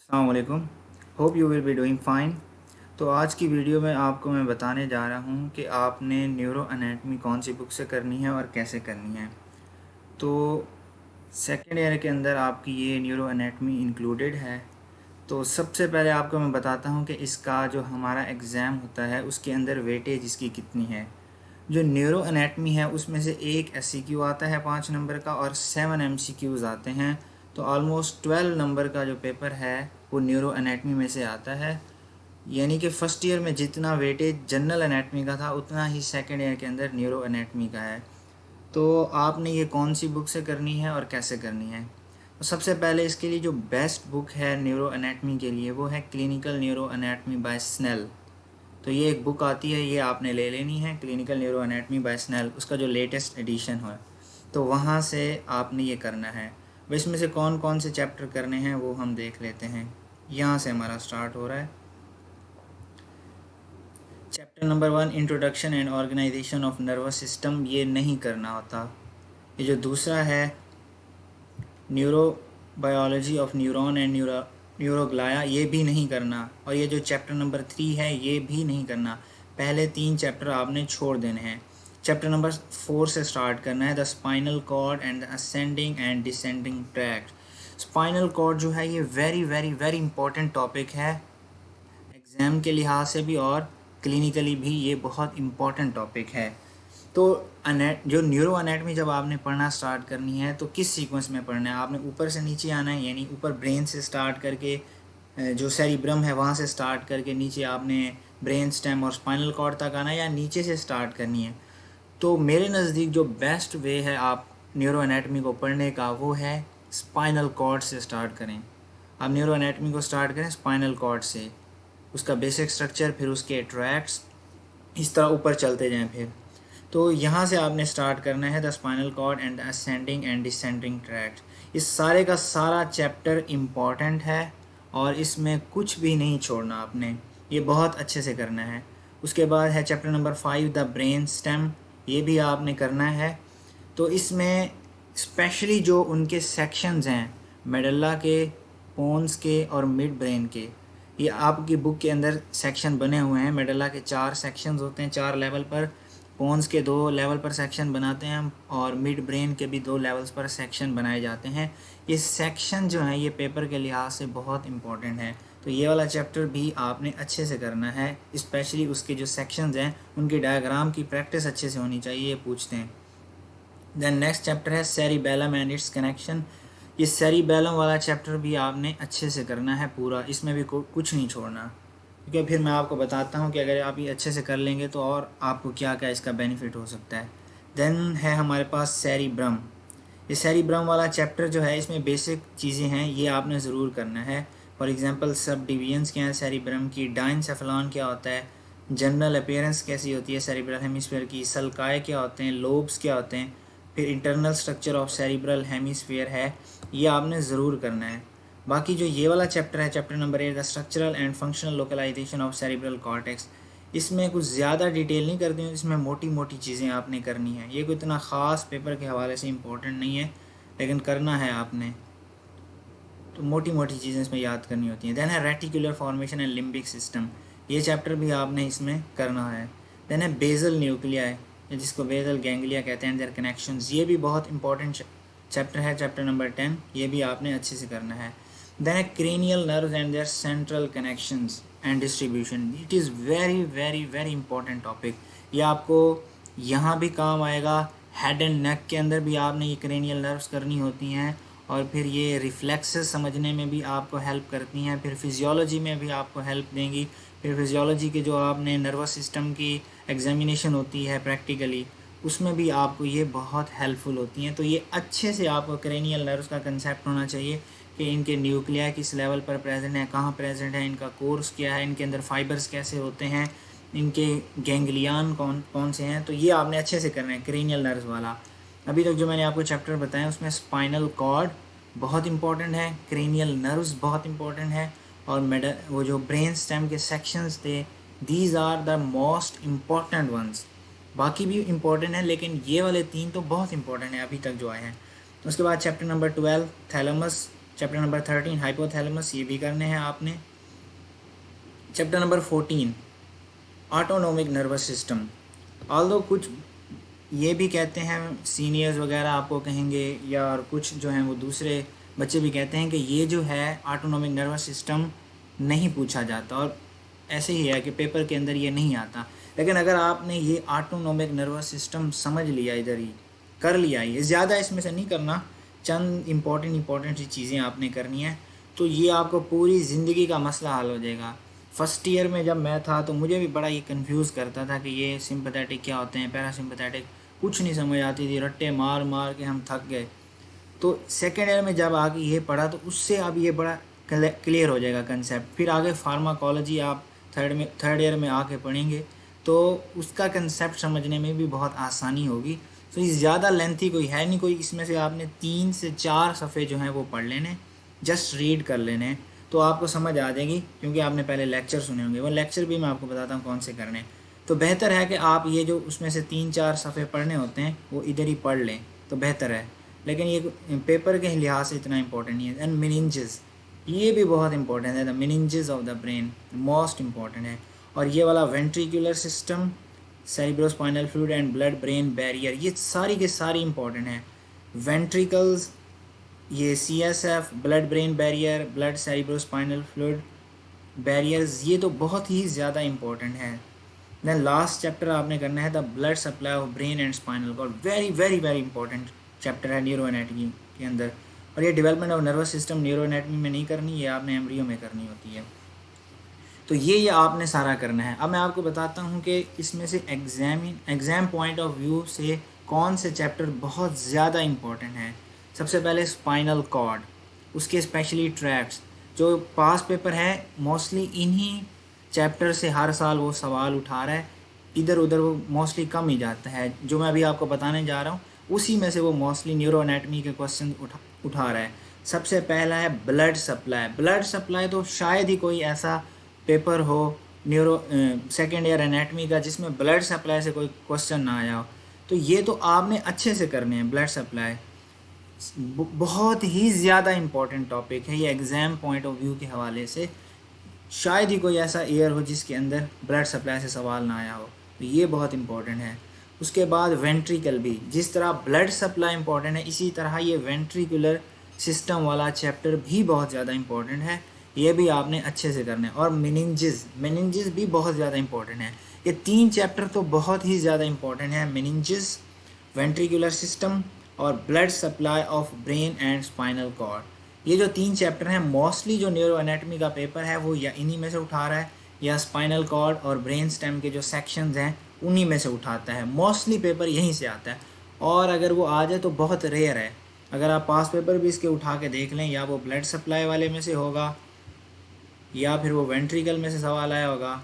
अस्सलाम वालेकुम। Hope you will be doing fine. तो आज की वीडियो में आपको मैं बताने जा रहा हूँ कि आपने न्यूरो एनाटमी कौन सी बुक से करनी है और कैसे करनी है। तो सेकेंड ईयर के अंदर आपकी ये न्यूरो एनाटमी इंक्लूडेड है। तो सबसे पहले आपको मैं बताता हूँ कि इसका जो हमारा एग्ज़ाम होता है उसके अंदर वेटेज इसकी कितनी है। जो न्यूरो एनाटमी है उसमें से एक एससीक्यू आता है 5 नंबर का और 7 एमसीक्यूज़ आते हैं। तो ऑलमोस्ट 12 नंबर का जो पेपर है वो न्यूरो एनाटमी में से आता है। यानी कि फ़र्स्ट ईयर में जितना वेटेज जनरल एनाटमी का था उतना ही सेकेंड ईयर के अंदर न्यूरो एनाटमी का है। तो आपने ये कौन सी बुक से करनी है और कैसे करनी है। तो सबसे पहले इसके लिए जो बेस्ट बुक है न्यूरो एनाटमी के लिए वो है clinical neuro anatomy by Snell. तो ये एक बुक आती है, ये आपने ले लेनी है, clinical neuro anatomy by Snell, उसका जो लेटेस्ट एडिशन है। तो वहाँ से आपने ये करना है। अब इसमें से कौन कौन से चैप्टर करने हैं वो हम देख लेते हैं। यहाँ से हमारा स्टार्ट हो रहा है। Chapter number 1 introduction and organisation of nervous system, ये नहीं करना होता। ये जो दूसरा है neurobiology of neuron and neuroglia, ये भी नहीं करना। और ये जो चैप्टर नंबर 3 है ये भी नहीं करना। पहले 3 चैप्टर आपने छोड़ देने हैं। चैप्टर नंबर 4 से स्टार्ट करना है, the spinal cord and the ascending and descending tract. Spinal cord जो है ये very very very important topic है, एग्ज़ाम के लिहाज से भी और क्लिनिकली भी ये बहुत इम्पॉर्टेंट टॉपिक है। तो जो न्यूरो एनाटमी जब आपने पढ़ना स्टार्ट करनी है तो किस सीक्वेंस में पढ़ना है, आपने ऊपर से नीचे आना है, यानी ऊपर ब्रेन से स्टार्ट करके जो सेरिब्रम है वहाँ से स्टार्ट करके नीचे आपने ब्रेन स्टेम और स्पाइनल कॉर्ड तक आना है, या नीचे से स्टार्ट करनी है। तो मेरे नज़दीक जो बेस्ट वे है आप न्यूरो एनाटमी को पढ़ने का वो है स्पाइनल कॉर्ड से स्टार्ट करें। आप न्यूरो एनाटमी को स्टार्ट करें स्पाइनल कॉर्ड से, उसका बेसिक स्ट्रक्चर, फिर उसके ट्रैक्ट्स, इस तरह ऊपर चलते जाएं। फिर तो यहाँ से आपने स्टार्ट करना है the spinal cord and ascending and descending tract. इस सारे का सारा चैप्टर इम्पॉर्टेंट है और इसमें कुछ भी नहीं छोड़ना आपने, ये बहुत अच्छे से करना है। उसके बाद है chapter number 5 the brain stem, ये भी आपने करना है। तो इसमें स्पेशली जो उनके सेक्शंस हैं मेडल्ला के, पोन्स के और मिड ब्रेन के, ये आपकी बुक के अंदर सेक्शन बने हुए हैं। मेडल्ला के 4 सेक्शंस होते हैं 4 लेवल पर, पोन्स के 2 लेवल पर सेक्शन बनाते हैं हम, और मिड ब्रेन के भी 2 लेवल्स पर सेक्शन बनाए जाते हैं। ये सेक्शन जो है ये पेपर के लिहाज से बहुत इंपॉर्टेंट है। तो ये वाला चैप्टर भी आपने अच्छे से करना है, स्पेशली उसके जो सेक्शंस हैं उनकी डायग्राम की प्रैक्टिस अच्छे से होनी चाहिए, ये पूछते हैं। देन नेक्स्ट चैप्टर है सेरिबेलम एंड इट्स कनेक्शन। ये सेरिबेलम वाला चैप्टर भी आपने अच्छे से करना है पूरा, इसमें भी कुछ नहीं छोड़ना, क्योंकि फिर मैं आपको बताता हूँ कि अगर आप ये अच्छे से कर लेंगे तो और आपको क्या क्या इसका बेनिफिट हो सकता है। देन है हमारे पास सेरिब्रम। ये सेरिब्रम वाला चैप्टर जो है इसमें बेसिक चीज़ें हैं, ये आपने ज़रूर करना है। फॉर एग्जांपल सब डिवीजन्स क्या हैं सेरिब्रम की, डाइनसेफेलॉन क्या होता है, जनरल अपीयरेंस कैसी होती है सेरिब्रल हेमिस्फीयर की, सल्काए क्या होते हैं, लोब्स क्या होते हैं, फिर internal structure of cerebral hemisphere है, ये आपने ज़रूर करना है। बाकी जो ये वाला चैप्टर है chapter number 8 the structural and functional localization of cerebral cortex, इसमें कुछ ज़्यादा डिटेल नहीं करती हूँ, इसमें मोटी मोटी चीज़ें आपने करनी है। ये कोई इतना ख़ास पेपर के हवाले से इम्पोर्टेंट नहीं है, लेकिन करना है आपने, तो मोटी मोटी चीज़ें इसमें याद करनी होती हैं। देन है reticular formation and limbic system, ये चैप्टर भी आपने इसमें करना है। देन है बेजल न्यूक्लियाई, जिसको बेजल गैंग्लिया कहते हैं, देयर कनेक्शंस, ये भी बहुत इंपॉर्टेंट चैप्टर है, चैप्टर नंबर 10, ये भी आपने अच्छे से करना है। देन है cranial nerves and their central connections and distribution, it is very very very important topic, ये आपको यहाँ भी काम आएगा। हेड एंड नेक के अंदर भी आपने ये क्रेनियल नर्व्स करनी होती हैं, और फिर ये रिफ्लेक्सेस समझने में भी आपको हेल्प करती हैं, फिर फिजियोलॉजी में भी आपको हेल्प देंगी। फिर फिजियोलॉजी के जो आपने नर्वस सिस्टम की एग्जामिनेशन होती है प्रैक्टिकली, उसमें भी आपको ये बहुत हेल्पफुल होती हैं। तो ये अच्छे से आपको क्रेनियल नर्व्स का कंसेप्ट होना चाहिए कि इनके न्यूक्लिया किस लेवल पर प्रेजेंट है, कहाँ प्रेजेंट है, इनका कोर्स क्या है, इनके अंदर फाइबर्स कैसे होते हैं, इनके गैंग्लियान कौन कौन से हैं। तो ये आपने अच्छे से करना है क्रेनियल नर्व्स वाला। अभी तक जो मैंने आपको चैप्टर बताया उसमें स्पाइनल कॉर्ड बहुत इंपॉर्टेंट है, क्रेनियल नर्व्स बहुत इंपॉर्टेंट है, और वो जो ब्रेन स्टेम के सेक्शंस थे, these are the most important ones. बाकी भी इम्पॉर्टेंट है लेकिन ये वाले 3 तो बहुत इंपॉर्टेंट है अभी तक जो आए हैं। उसके बाद chapter number 12 thalamus, chapter number 13 hypothalamus, ये भी करने हैं आपने। Chapter number 14 autonomic nervous system. Although कुछ ये भी कहते हैं, सीनियर्स वगैरह आपको कहेंगे या और कुछ जो हैं वो दूसरे बच्चे भी कहते हैं कि ये जो है ऑटोनोमिक नर्वस सिस्टम नहीं पूछा जाता, और ऐसे ही है कि पेपर के अंदर ये नहीं आता। लेकिन अगर आपने ये ऑटोनोमिक नर्वस सिस्टम समझ लिया, इधर ही कर लिया, ये ज़्यादा इसमें से नहीं करना, चंद इम्पॉर्टेंट सी चीज़ें आपने करनी है, तो ये आपको पूरी ज़िंदगी का मसला हल हो जाएगा। फर्स्ट ईयर में जब मैं था तो मुझे भी बड़ा ये कंफ्यूज करता था कि ये सिंपैथेटिक क्या होते हैं, पैरासिम्पैथेटिक, कुछ नहीं समझ आती थी, रट्टे मार मार के हम थक गए। तो सेकेंड ईयर में जब आके ये पढ़ा तो उससे अब ये बड़ा क्लियर हो जाएगा कंसेप्ट। फिर आगे फार्माकोलॉजी आप थर्ड ईयर में आके पढ़ेंगे तो उसका कंसेप्ट समझने में भी बहुत आसानी होगी। तो ये ज़्यादा लेंथी कोई है नहीं, कोई इसमें से आपने 3 से 4 सफ़े जो हैं वो पढ़ लेने, जस्ट रीड कर लेने, तो आपको समझ आ जाएगी, क्योंकि आपने पहले लेक्चर सुने होंगे। वो लेक्चर भी मैं आपको बताता हूँ कौन से करने। तो बेहतर है कि आप ये जो उसमें से 3-4 सफ़े पढ़ने होते हैं वो इधर ही पढ़ लें तो बेहतर है। लेकिन ये पेपर के लिहाज से इतना इंपॉर्टेंट नहीं है। एंड मेनिंजेस, ये भी बहुत इंपॉर्टेंट है। The meninges of the brain most important है। और ये वाला ventricular system, cerebrospinal fluid and blood brain barrier, ये सारी के सारी इंपॉर्टेंट है। वेंट्रिकल्स, ये CSF, blood brain barrier, blood cerebrospinal fluid barriers, ये तो बहुत ही ज़्यादा इंपॉर्टेंट है। देन लास्ट चैप्टर आपने करना है the blood supply of brain and spinal cord, very very very important chapter है न्यूरो एनाटमी के अंदर। और ये development of nervous system neuro anatomy में नहीं करनी, ये आपने एम्ब्रियो में करनी होती है। तो ये आपने सारा करना है। अब मैं आपको बताता हूँ कि इसमें से एग्ज़ाम पॉइंट ऑफ व्यू से कौन से चैप्टर बहुत ज़्यादा इंपॉर्टेंट हैं। सबसे पहले स्पाइनल कॉर्ड, उसके स्पेशली ट्रैक्ट्स, जो पास पेपर है मोस्टली इन्हीं चैप्टर से हर साल वो सवाल उठा रहा है। इधर उधर वो मोस्टली कम ही जाता है। जो मैं अभी आपको बताने जा रहा हूँ उसी में से वो मोस्टली न्यूरो एनाटमी के क्वेश्चन उठा रहा है। सबसे पहला है ब्लड सप्लाई। ब्लड सप्लाई तो शायद ही कोई ऐसा पेपर हो न्यूरो सेकेंड ईयर एनाटमी का जिसमें ब्लड सप्लाई से कोई क्वेश्चन ना आया हो। तो ये तो आपने अच्छे से करने हैं। ब्लड सप्लाई बहुत ही ज़्यादा इम्पोर्टेंट टॉपिक है ये, एग्ज़ाम पॉइंट ऑफ व्यू के हवाले से शायद ही कोई ऐसा ईयर हो जिसके अंदर ब्लड सप्लाई से सवाल ना आया हो, तो ये बहुत इंपॉर्टेंट है। उसके बाद वेंट्रिकल भी, जिस तरह ब्लड सप्लाई इंपॉर्टेंट है इसी तरह ये वेंट्रिकुलर सिस्टम वाला चैप्टर भी बहुत ज़्यादा इंपॉर्टेंट है, ये भी आपने अच्छे से करना है। और मेनिंजेस भी बहुत ज़्यादा इंपॉर्टेंट है। ये 3 चैप्टर तो बहुत ही ज़्यादा इंपॉर्टेंट है, मेनिंजेस, वेंट्रिकुलर सिस्टम और blood supply of brain and spinal cord. ये जो 3 चैप्टर हैं मोस्टली जो न्यूरो एनाटमी का पेपर है वो या इन्हीं में से उठा रहा है या स्पाइनल कॉर्ड और ब्रेन स्टेम के जो सेक्शंस हैं उन्हीं में से उठाता है। मोस्टली पेपर यहीं से आता है, और अगर वो आ जाए तो बहुत रेयर है। अगर आप पास पेपर भी इसके उठा के देख लें, या वो ब्लड सप्लाई वाले में से होगा, या फिर वो वेंट्रिकल में से सवाल आया होगा,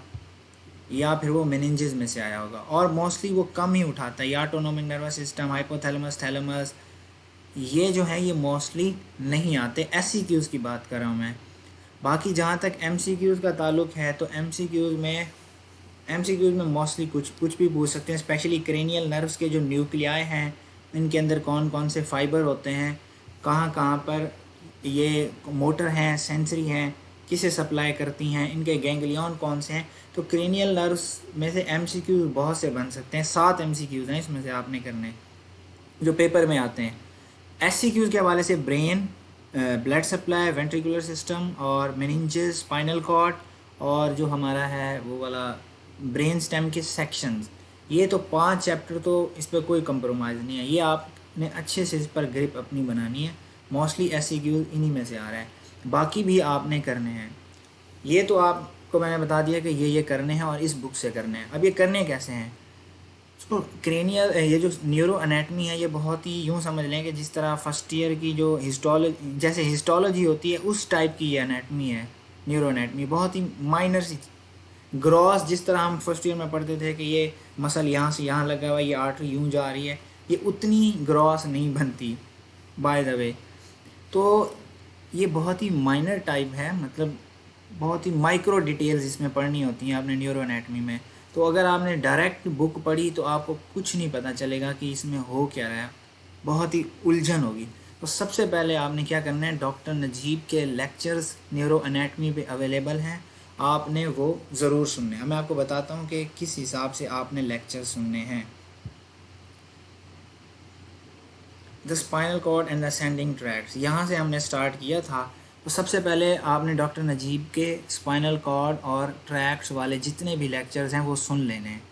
या फिर वो मेनिंजेस में से आया होगा। और मोस्टली वो कम ही उठाता है। या autonomic nervous system, hypothalamus, thalamus, ये जो है ये मोस्टली नहीं आते। SCQs की बात कर रहा हूँ मैं। बाकी जहाँ तक MCQs का ताल्लुक है तो MCQs में मोस्टली कुछ भी पूछ सकते हैं। स्पेशली क्रेनियल नर्व्स के जो न्यूक्लियाई हैं, इनके अंदर कौन कौन से फाइबर होते हैं, कहाँ कहाँ पर ये मोटर हैं, सेंसरी हैं, किसे सप्लाई करती हैं, इनके गैंग्लियन कौन से हैं। तो क्रेनियल नर्व्स में से MCQs बहुत से बन सकते हैं। 7 MCQs हैं इसमें से आपने करने जो पेपर में आते हैं। SCQs के हवाले से brain, blood supply, ventricular system और मेनिंजेस, स्पाइनल कॉर्ड, और जो हमारा है वो वाला ब्रेन स्टेम के सेक्शंस, ये तो 5 चैप्टर तो इस पर कोई कंप्रोमाइज़ नहीं है। ये आपने अच्छे से इस पर ग्रिप अपनी बनानी है। मोस्टली SCQs इन्हीं में से आ रहा है, बाकी भी आपने करने हैं। ये तो आपको मैंने बता दिया कि ये करने हैं और इस बुक से करने हैं। अब ये करने कैसे हैं? तो क्रेनियल, ये जो न्यूरो एनाटमी है ये बहुत ही यूँ समझ लें कि जिस तरह फर्स्ट ईयर की जो हिस्टोलॉजी होती है उस टाइप की ये एनाटमी है। न्यूरो एनाटमी बहुत ही माइनर सी, ग्रॉस, जिस तरह हम फर्स्ट ईयर में पढ़ते थे कि ये मसल यहाँ से यहाँ लगा हुआ है, ये आर्टरी यूँ जा रही है, ये उतनी ग्रॉस नहीं बनती बाय द वे। तो ये बहुत ही माइनर टाइप है, मतलब बहुत ही माइक्रो डिटेल्स इसमें पढ़नी होती हैं आपने न्यूरो एनाटमी में। तो अगर आपने डायरेक्ट बुक पढ़ी तो आपको कुछ नहीं पता चलेगा कि इसमें हो क्या रहा है, बहुत ही उलझन होगी। तो सबसे पहले आपने क्या करना है, डॉक्टर नजीब के लेक्चर्स न्यूरो एनाटमी पे अवेलेबल हैं, आपने वो ज़रूर सुनने हैं। मैं आपको बताता हूँ कि किस हिसाब से आपने लेक्चर सुनने हैं। The spinal cord and the ascending tracts, यहाँ से हमने स्टार्ट किया था। तो सबसे पहले आपने डॉक्टर नजीब के स्पाइनल कॉर्ड और ट्रैक्ट्स वाले जितने भी लेक्चर्स हैं वो सुन लेने हैं।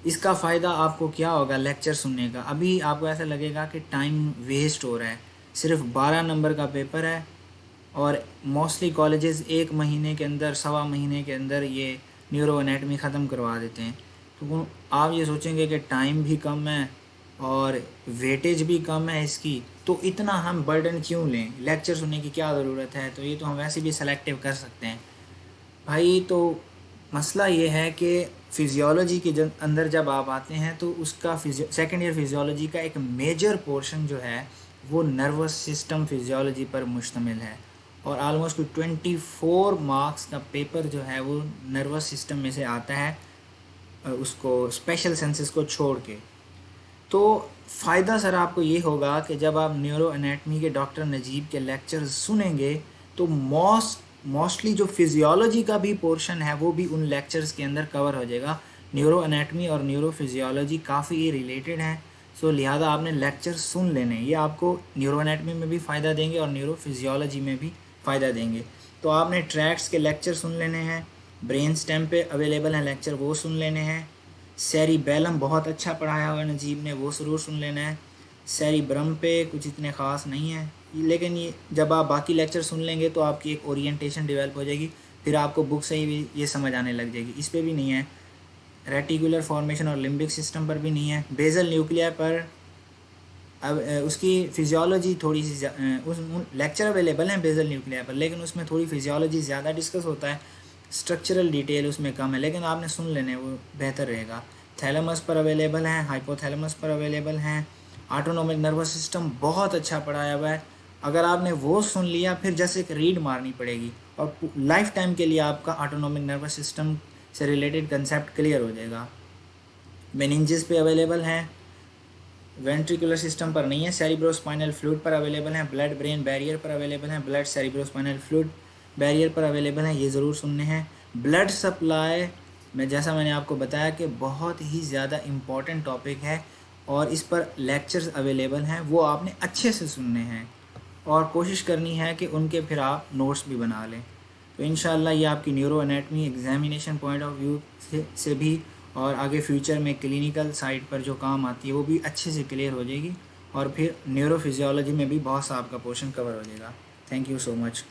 इसका फ़ायदा आपको क्या होगा लेक्चर सुनने का, अभी आपको ऐसा लगेगा कि टाइम वेस्ट हो रहा है, सिर्फ 12 नंबर का पेपर है और मोस्टली कॉलेजेस 1 महीने के अंदर, सवा महीने के अंदर ये न्यूरो एनाटमी ख़त्म करवा देते हैं। तो आप ये सोचेंगे कि टाइम भी कम है और वेटेज भी कम है इसकी, तो इतना हम बर्डन क्यों लें, लेक्चर सुनने की क्या ज़रूरत है, तो ये तो हम वैसे भी सेलेक्टिव कर सकते हैं भाई। तो मसला ये है कि फिज़ियोलॉजी के अंदर जब आप आते हैं तो उसका सेकेंड ईयर फिज़ियोलॉजी का एक मेजर पोर्शन जो है वो नर्वस सिस्टम फिज़ियोलॉजी पर मुश्तमिल है और आलमोस्ट 24 मार्क्स का पेपर जो है वो नर्वस सिस्टम में से आता है, उसको स्पेशल सेंसेस को छोड़ के। तो फ़ायदा सर आपको ये होगा कि जब आप न्यूरो एनाटमी के डॉक्टर नजीब के लेक्चर्स सुनेंगे तो मोस्टली जो फिज़ियोलॉजी का भी पोर्शन है वो भी उन लेक्चर्स के अंदर कवर हो जाएगा। न्यूरो एनाटमी और न्यूरो फिज़ियोलॉजी काफ़ी रिलेटेड हैं, सो लिहाजा आपने लेक्चर सुन लेने, ये आपको न्यूरो एनाटमी में भी फ़ायदा देंगे और न्यूरो फिज़ियोलॉजी में भी फ़ायदा देंगे। तो आपने ट्रैक्ट्स के लेक्चर सुन लेने हैं, ब्रेन स्टेम पे अवेलेबल हैं लेक्चर, वो सुन लेने हैं। सेरिबेलम बहुत अच्छा पढ़ाया हुआ नजीब ने, वो ज़रूर सुन लेना है। सेरिब्रम पे कुछ इतने ख़ास नहीं है, लेकिन ये जब आप बाकी लेक्चर सुन लेंगे तो आपकी एक ओरिएंटेशन डेवलप हो जाएगी, फिर आपको बुक से ही भी ये समझ आने लग जाएगी। इस पे भी नहीं है, रेटिकुलर फॉर्मेशन और लिम्बिक सिस्टम पर भी नहीं है। बेजल न्यूक्लिया पर अब उसकी फिजियोलॉजी थोड़ी सी उस लेक्चर अवेलेबल हैं बेजल न्यूक्लिया पर, लेकिन उसमें थोड़ी फिजियोलॉजी ज़्यादा डिस्कस होता है, स्ट्रक्चरल डिटेल उसमें कम है, लेकिन आपने सुन लेने वो बेहतर रहेगा। थैलेमस पर अवेलेबल हैं, हाइपोथैलेमस पर अवेलेबल हैं। ऑटोनोमिक नर्वस सिस्टम बहुत अच्छा पढ़ाया हुआ है, अगर आपने वो सुन लिया फिर जैसे एक रीड मारनी पड़ेगी और लाइफ टाइम के लिए आपका ऑटोनोमिक नर्वस सिस्टम से रिलेटेड कंसेप्ट क्लियर हो जाएगा। मेनिंजेस पे अवेलेबल हैं, वेंट्रिकुलर सिस्टम पर नहीं है। सेरिब्रोस्पाइनल फ्लूइड पर अवेलेबल हैं, ब्लड ब्रेन बैरियर पर अवेलेबल हैं, ब्लड सेरिब्रोस्पाइनल फ्लूइड बैरियर पर अवेलेबल हैं, ये ज़रूर सुनने हैं। ब्लड सप्लाई में जैसा मैंने आपको बताया कि बहुत ही ज़्यादा इम्पॉर्टेंट टॉपिक है और इस पर लेक्चर्स अवेलेबल हैं, वो आपने अच्छे से सुनने हैं और कोशिश करनी है कि उनके फिर आप नोट्स भी बना लें। तो इंशाल्लाह ये आपकी neuro anatomy examination point of view से भी और आगे फ्यूचर में क्लिनिकल साइड पर जो काम आती है वो भी अच्छे से क्लियर हो जाएगी और फिर न्यूरो फिजियोलॉजी में भी बहुत सा आपका पोर्शन कवर हो जाएगा। Thank you so much.